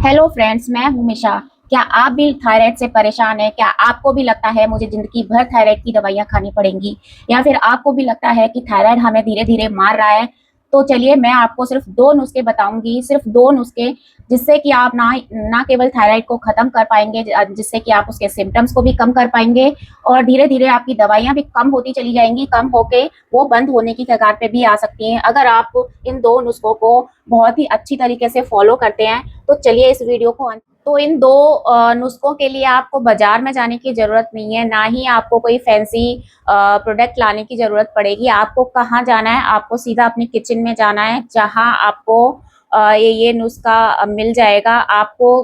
Hello friends, मैं हूं मिशा। क्या आप भी थायराइड से परेशान हैं? क्या आपको भी लगता है मुझे जिंदगी भर थायराइड की दवाइयां खानी पड़ेंगी, या फिर आपको भी लगता है कि थायराइड हमें धीरे धीरे मार रहा है? तो चलिए, मैं आपको सिर्फ दो नुस्खे बताऊंगी, सिर्फ दो नुस्खे, जिससे कि आप ना ना केवल थायराइड को खत्म कर पाएंगे, जिससे कि आप उसके सिम्टम्स को भी कम कर पाएंगे, और धीरे धीरे आपकी दवाइयां भी कम होती चली जाएंगी, कम होके वो बंद होने की कगार पे भी आ सकती हैं, अगर आप इन दो नुस्खों को बहुत ही अच्छी तरीके से फॉलो करते हैं। तो चलिए इस वीडियो को तो इन दो नुस्खों के लिए आपको बाजार में जाने की ज़रूरत नहीं है, ना ही आपको कोई फैंसी प्रोडक्ट लाने की ज़रूरत पड़ेगी। आपको कहाँ जाना है? आपको सीधा अपनी किचन में जाना है, जहाँ आपको ये नुस्खा मिल जाएगा। आपको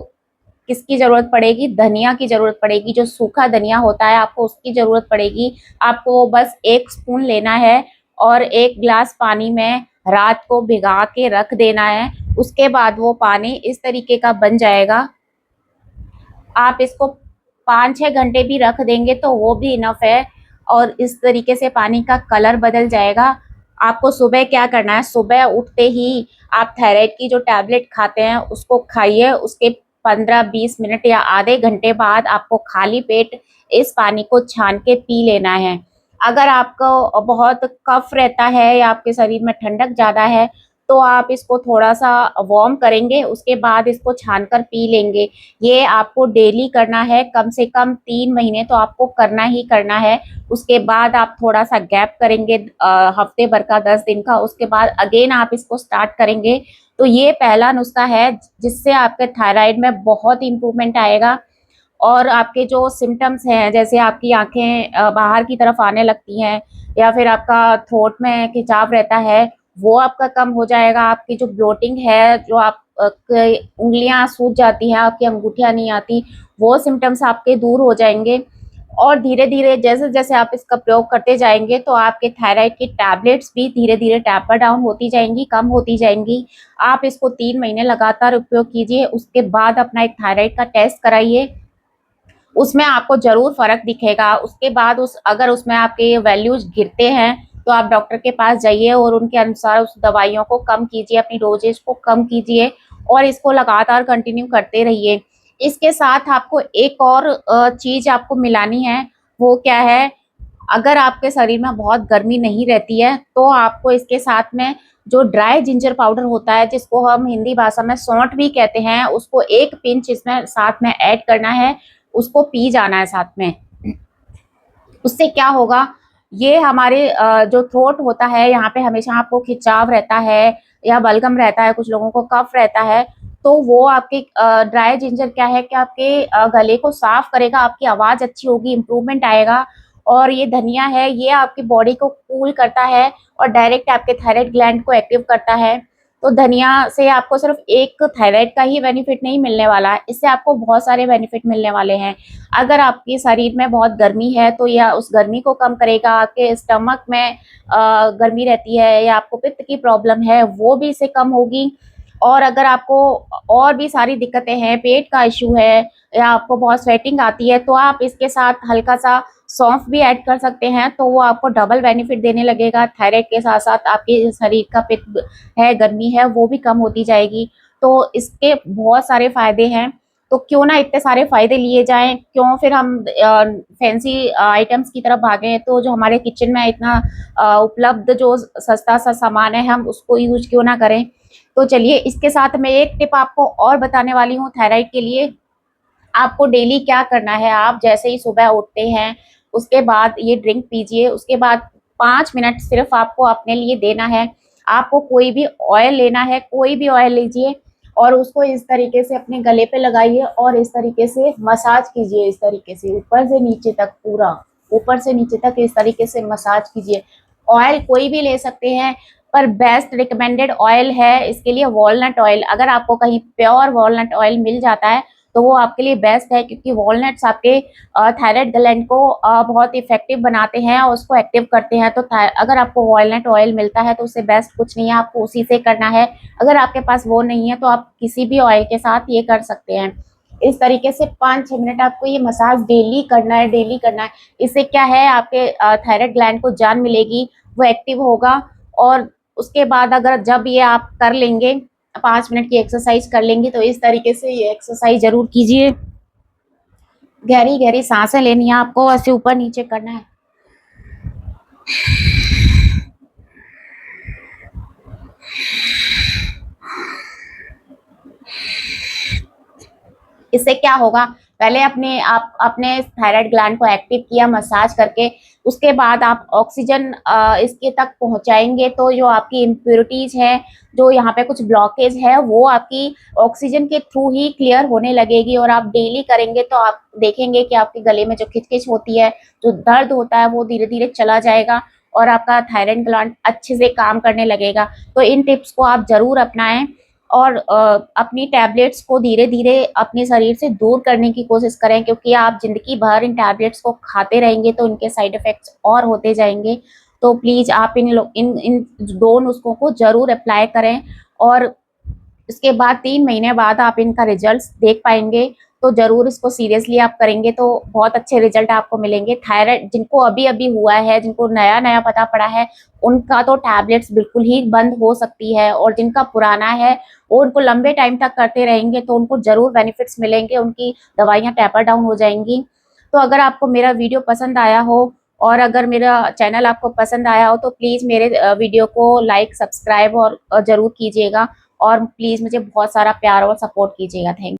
किसकी ज़रूरत पड़ेगी? धनिया की ज़रूरत पड़ेगी, जो सूखा धनिया होता है, आपको उसकी ज़रूरत पड़ेगी। आपको बस 1 स्पून लेना है और 1 ग्लास पानी में रात को भिगा के रख देना है। उसके बाद वो पानी इस तरीके का बन जाएगा। आप इसको 5-6 घंटे भी रख देंगे तो वो भी इनफ है, और इस तरीके से पानी का कलर बदल जाएगा। आपको सुबह क्या करना है? सुबह उठते ही आप थायराइड की जो टैबलेट खाते हैं उसको खाइए। उसके 15-20 मिनट या आधे घंटे बाद आपको खाली पेट इस पानी को छान के पी लेना है। अगर आपको बहुत कफ रहता है या आपके शरीर में ठंडक ज़्यादा है, तो आप इसको थोड़ा-सा वार्म करेंगे, उसके बाद इसको छानकर पी लेंगे। ये आपको डेली करना है, कम से कम 3 महीने तो आपको करना ही करना है। उसके बाद आप थोड़ा-सा गैप करेंगे, हफ्ते भर का, 10 दिन का, उसके बाद अगेन आप इसको स्टार्ट करेंगे। तो ये पहला नुस्खा है जिससे आपके थायराइड में बहुत इम्प्रूवमेंट आएगा, और आपके जो सिम्पटम्स हैं, जैसे आपकी आँखें बाहर की तरफ आने लगती हैं, या फिर आपका थ्रोट में खिंचाव रहता है, वो आपका कम हो जाएगा। आपकी जो ब्लोटिंग है, जो आप क उँगलियाँ सूज जाती हैं, आपकी अंगूठियाँ नहीं आती, वो सिम्पटम्स आपके दूर हो जाएँगे। और धीरे-धीरे जैसे-जैसे आप इसका प्रयोग करते जाएँगे, तो आपके थायराइड की टैबलेट्स भी धीरे-धीरे टेपर डाउन होती जाएँगी, कम होती जाएँगी। आप इसको 3 महीने लगातार उपयोग कीजिए, उसके बाद अपना एक थायराइड का टेस्ट कराइए। उसमें आपको ज़रूर फ़र्क दिखेगा। उसके बाद अगर उसमें आपके वैल्यूज़ गिरते हैं, तो आप डॉक्टर के पास जाइए और उनके अनुसार उस दवाइयों को कम कीजिए, अपनी डोजेज़ को कम कीजिए, और इसको लगातार कंटिन्यू करते रहिए। इसके साथ आपको एक और चीज़ आपको मिलानी है, वो क्या है? अगर आपके शरीर में बहुत गर्मी नहीं रहती है, तो आपको इसके साथ में जो ड्राई जिंजर पाउडर होता है, जिसको हम हिंदी भाषा में सौंठ भी कहते हैं, उसको 1 पिंच इसमें साथ में ऐड करना है, उसको पी जाना है साथ में। उससे क्या होगा? ये हमारे जो थ्रोट होता है, यहाँ पे हमेशा आपको खिंचाव रहता है या बलगम रहता है, कुछ लोगों को कफ रहता है, तो वो आपके ड्राई जिंजर क्या है कि आपके गले को साफ करेगा, आपकी आवाज़ अच्छी होगी, इम्प्रूवमेंट आएगा। और ये धनिया है, ये आपकी बॉडी को कूल करता है और डायरेक्ट आपके थायराइड ग्लैंड को एक्टिव करता है। तो धनिया से आपको सिर्फ़ एक थायराइड का ही बेनिफिट नहीं मिलने वाला है, इससे आपको बहुत सारे बेनिफिट मिलने वाले हैं। अगर आपके शरीर में बहुत गर्मी है, तो यह उस गर्मी को कम करेगा। आपके स्टमक में गर्मी रहती है, या आपको पित्त की प्रॉब्लम है, वो भी इससे कम होगी। और अगर आपको और भी सारी दिक्कतें हैं, पेट का इश्यू है, या आपको बहुत स्वेटिंग आती है, तो आप इसके साथ हल्का-सा सौंफ भी ऐड कर सकते हैं, तो वो आपको डबल बेनिफिट देने लगेगा। थायराइड के साथ-साथ आपके शरीर का पित्त है, गर्मी है, वो भी कम होती जाएगी। तो इसके बहुत सारे फ़ायदे हैं। तो क्यों ना इतने सारे फ़ायदे लिए जाएँ, क्यों फिर हम फैंसी आइटम्स की तरफ भागें? तो जो हमारे किचन में इतना उपलब्ध जो सस्ता-सा सामान है, हम उसको यूज़ क्यों ना करें? तो चलिए, इसके साथ मैं एक टिप आपको और बताने वाली हूँ थायराइड के लिए। आपको डेली क्या करना है? आप जैसे ही सुबह उठते हैं, उसके बाद ये ड्रिंक पीजिए, उसके बाद 5 मिनट सिर्फ़ आपको अपने लिए देना है। आपको कोई भी ऑयल लेना है, कोई भी ऑयल लीजिए, और उसको इस तरीके से अपने गले पे लगाइए और इस तरीके से मसाज कीजिए, इस तरीके से ऊपर से नीचे तक पूरा, ऊपर से नीचे तक इस तरीके से मसाज कीजिए। ऑयल कोई भी ले सकते हैं, पर बेस्ट रिकमेंडेड ऑयल है इसके लिए वॉलनट ऑयल। अगर आपको कहीं प्योर वॉलनट ऑयल मिल जाता है, तो वो आपके लिए बेस्ट है, क्योंकि वॉलनट्स आपके थायराइड ग्लैंड को बहुत इफेक्टिव बनाते हैं और उसको एक्टिव करते हैं। तो अगर आपको वॉलनट ऑयल मिलता है, तो उससे बेस्ट कुछ नहीं है, आपको उसी से करना है। अगर आपके पास वो नहीं है, तो आप किसी भी ऑयल के साथ ये कर सकते हैं। इस तरीके से 5-6 मिनट आपको ये मसाज डेली करना है, डेली करना है। इससे क्या है, आपके थायराइड ग्लैंड को जान मिलेगी, वो एक्टिव होगा। और उसके बाद अगर जब ये आप कर लेंगे, 5 मिनट की एक्सरसाइज कर लेंगे। तो इस तरीके से ये एक्सरसाइज जरूर कीजिए। गहरी गहरी सांसें लेनी है आपको, ऐसे ऊपर नीचे करना है। इससे क्या होगा, पहले अपने थायराइड ग्लैंड को एक्टिव किया मसाज करके, उसके बाद आप ऑक्सीजन इसके तक पहुंचाएंगे, तो जो आपकी इम्प्योरिटीज है, जो यहाँ पे कुछ ब्लॉकेज है, वो आपकी ऑक्सीजन के थ्रू ही क्लियर होने लगेगी। और आप डेली करेंगे तो आप देखेंगे कि आपके गले में जो खिचखिच होती है, जो दर्द होता है, वो धीरे धीरे चला जाएगा और आपका थायराइड ग्लैंड अच्छे से काम करने लगेगा। तो इन टिप्स को आप जरूर अपनाएं और अपनी टैबलेट्स को धीरे धीरे अपने शरीर से दूर करने की कोशिश करें, क्योंकि आप जिंदगी भर इन टैबलेट्स को खाते रहेंगे तो इनके साइड इफेक्ट्स और होते जाएंगे। तो प्लीज आप इन 2 नुस्खों को जरूर अप्लाई करें और इसके बाद 3 महीने बाद आप इनका रिजल्ट देख पाएंगे। तो जरूर इसको सीरियसली आप करेंगे तो बहुत अच्छे रिजल्ट आपको मिलेंगे। थायराइड जिनको अभी अभी हुआ है, जिनको नया नया पता पड़ा है, उनका तो टैबलेट्स बिल्कुल ही बंद हो सकती है, और जिनका पुराना है वो उनको लंबे टाइम तक करते रहेंगे तो उनको जरूर बेनिफिट्स मिलेंगे, उनकी दवाइयाँ टेपर डाउन हो जाएंगी। तो अगर आपको मेरा वीडियो पसंद आया हो और अगर मेरा चैनल आपको पसंद आया हो तो प्लीज़ मेरे वीडियो को लाइक, सब्सक्राइब और ज़रूर कीजिएगा, और प्लीज़ मुझे बहुत सारा प्यार और सपोर्ट कीजिएगा। थैंक